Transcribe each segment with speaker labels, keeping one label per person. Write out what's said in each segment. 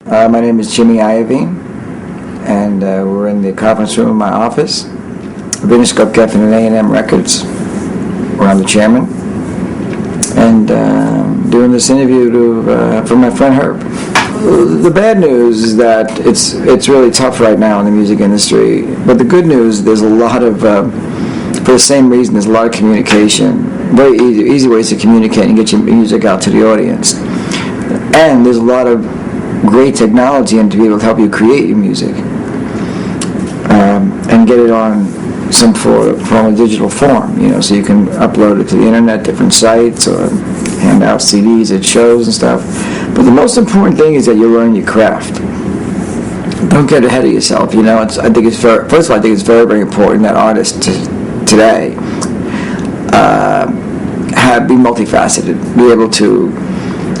Speaker 1: My name is Jimmy Iovine, and we're in the conference room of my office of Interscope Records, where I'm the chairman, and doing this interview for my friend Herb. The bad news is that it's really tough right now in the music industry, but the good news, there's a lot of, for the same reason, there's a lot of communication, very easy ways to communicate and get your music out to the audience. And there's a lot of great technology and to be able to help you create your music and get it on some form of digital form, so you can upload it to the internet, different sites, or hand out CDs at shows and stuff. But the most important thing is that you learn your craft. Don't get ahead of yourself. First of all, I think it's very, very important that artists today be multifaceted, be able to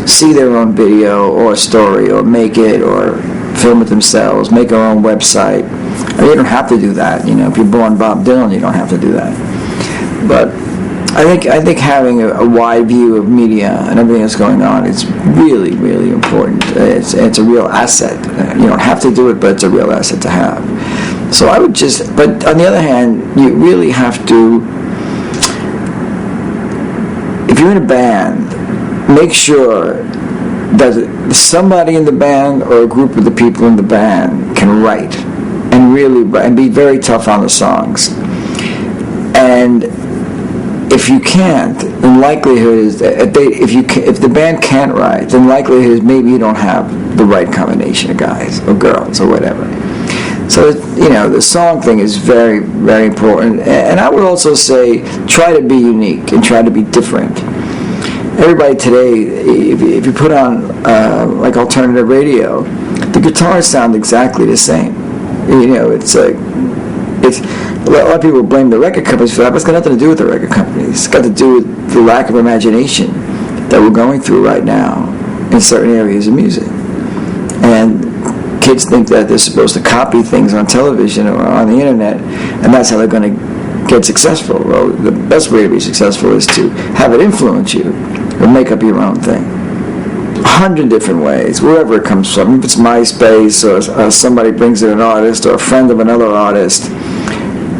Speaker 1: see their own video or story, or make it, or film it themselves, make their own website. You don't have to do that. If you're born Bob Dylan, you don't have to do that. But I think having a wide view of media and everything that's going on is really, really important. It's a real asset. You don't have to do it, but it's a real asset to have. So I would but on the other hand, you really have to, if you're in a band, make sure that somebody in the band or a group of the people in the band can write and be very tough on the songs. And if you can't, then likelihood is that if the band can't write, then likelihood is maybe you don't have the right combination of guys or girls or whatever. So the song thing is very, very important. And I would also say try to be unique and try to be different. Everybody today, if you put on like alternative radio, the guitars sound exactly the same. It's a lot of people blame the record companies for that, but it's got nothing to do with the record companies. It's got to do with the lack of imagination that we're going through right now in certain areas of music. And kids think that they're supposed to copy things on television or on the internet, and that's how they're going to get successful. Well, the best way to be successful is to have it influence you or make up your own thing. 100 different ways, wherever it comes from. If it's MySpace or somebody brings in an artist or a friend of another artist,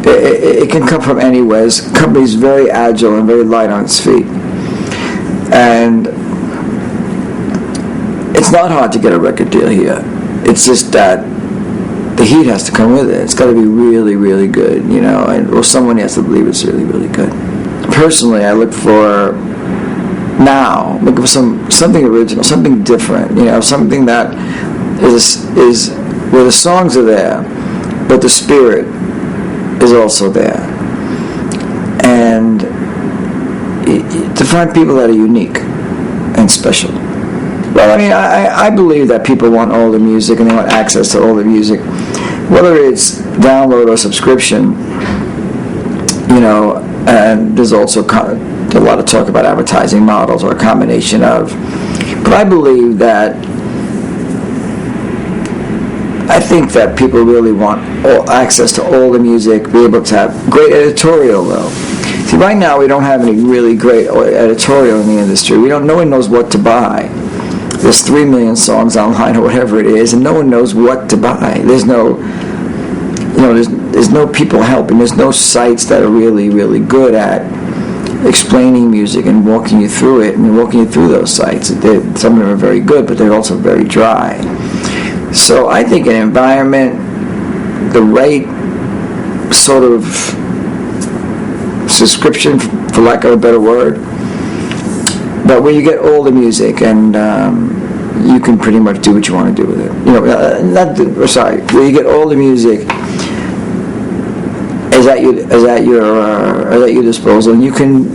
Speaker 1: it can come from anywhere. This company's very agile and very light on its feet. And it's not hard to get a record deal here. It's just that the heat has to come with it. It's got to be really, really good, or someone has to believe it's really, really good. Personally, I look for something original, something different, something that is where the songs are there, but the spirit is also there. And to find people that are unique and special. Well, I believe that people want all the music and they want access to all the music, whether it's download or subscription, and there's also a lot of talk about advertising models or a combination of. But I think that people really want access to all the music, be able to have great editorial, though. See, right now we don't have any really great editorial in the industry. No one knows what to buy. There's 3 million songs online or whatever it is, and no one knows what to buy. There's no, there's no people helping. There's no sites that are really, really good at explaining music and walking you through it and walking you through those sites. Some of them are very good, but they're also very dry. So I think an environment, the right sort of subscription, for lack of a better word, but where you get all the music and you can pretty much do what you want to do with it. Where you get all the music is at your disposal, and you can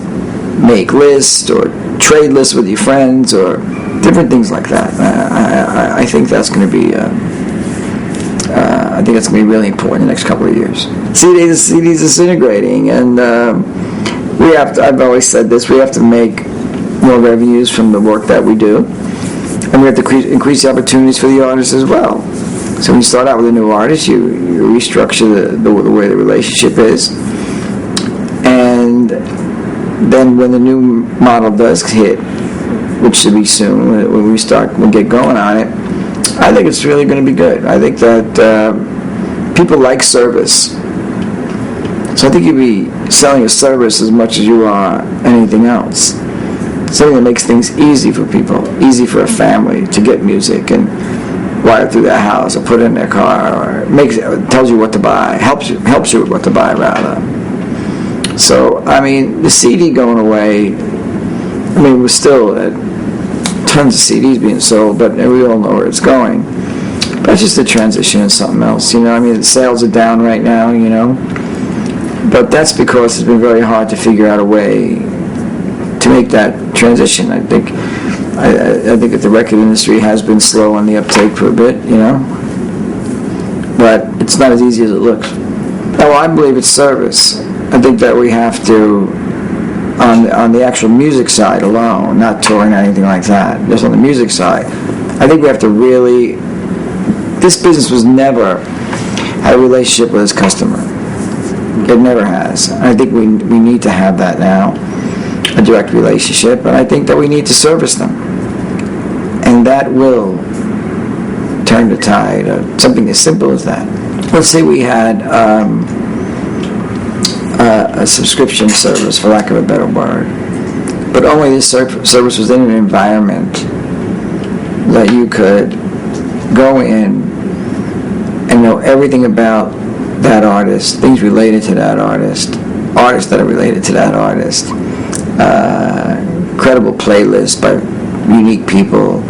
Speaker 1: make lists or trade lists with your friends or different things like that. I think that's going to be. I think that's going to be really important in the next couple of years. CDs is disintegrating, and we have to. I've always said this. We have to make more revenues from the work that we do, and we have to increase the opportunities for the artists as well. So when you start out with a new artist, you restructure the way the relationship is, and then when the new model does hit, which should be soon, when we get going on it, I think it's really going to be good. I think that people like service. So I think you'd be selling a service as much as you are anything else. Something that makes things easy for people, easy for a family to get music and wire it through their house or put it in their car, or tells you what to buy, helps you with what to buy rather. So I mean, the CD going away. I mean, we're still tons of CDs being sold, but we all know where it's going. But it's just a transition to something else, I mean, the sales are down right now, but that's because it's been very hard to figure out a way to make that transition. I think that the record industry has been slow on the uptake for a bit, but it's not as easy as it looks. Now, I believe it's service. I think that we have to, on the actual music side alone, not touring or anything like that, just on the music side, I think we have to really, this business was never had a relationship with its customer. It never has. I think we need to have that now, a direct relationship, and I think that we need to service them. And that will turn the tide of something as simple as that. Let's say we had a subscription service, for lack of a better word, but only this service was in an environment that you could go in and know everything about that artist, things related to that artist, artists that are related to that artist, credible playlists by unique people,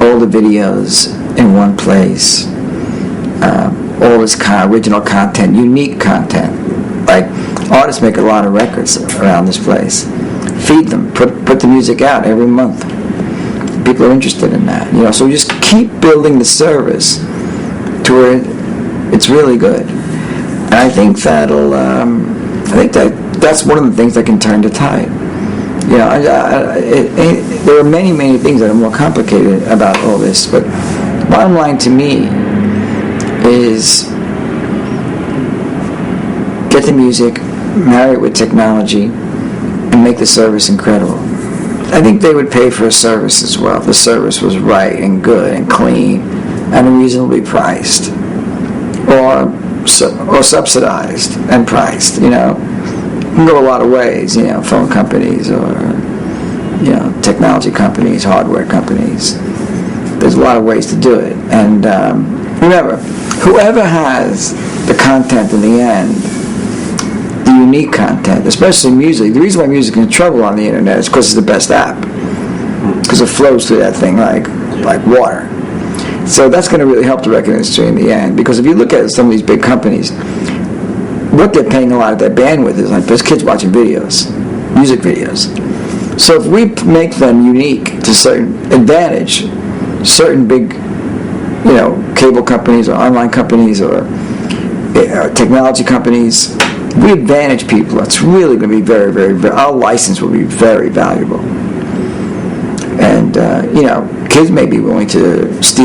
Speaker 1: all the videos in one place, all this original content, unique content. Like, artists make a lot of records around this place. Feed them, put the music out every month. People are interested in that, so we just keep building the service to where it's really good. And I think that'll, that's one of the things that can turn the tide. There are many, many things that are more complicated about all this, but bottom line to me is get the music, marry it with technology, and make the service incredible. I think they would pay for a service as well if the service was right and good and clean and reasonably priced, or subsidized and priced. It can go a lot of ways. Phone companies or technology companies, hardware companies. There's a lot of ways to do it. And remember, whoever has the content in the end, the unique content, especially music. The reason why music is in trouble on the internet is because it's the best app, because it flows through that thing like water. So that's going to really help the record industry in the end, because if you look at some of these big companies, what they're paying a lot of their bandwidth is like there's kids watching videos, music videos. So if we make them unique to certain advantage, certain big, cable companies or online companies or technology companies, we advantage people. It's really going to be very, very, our license will be very valuable. And, kids may be willing to steal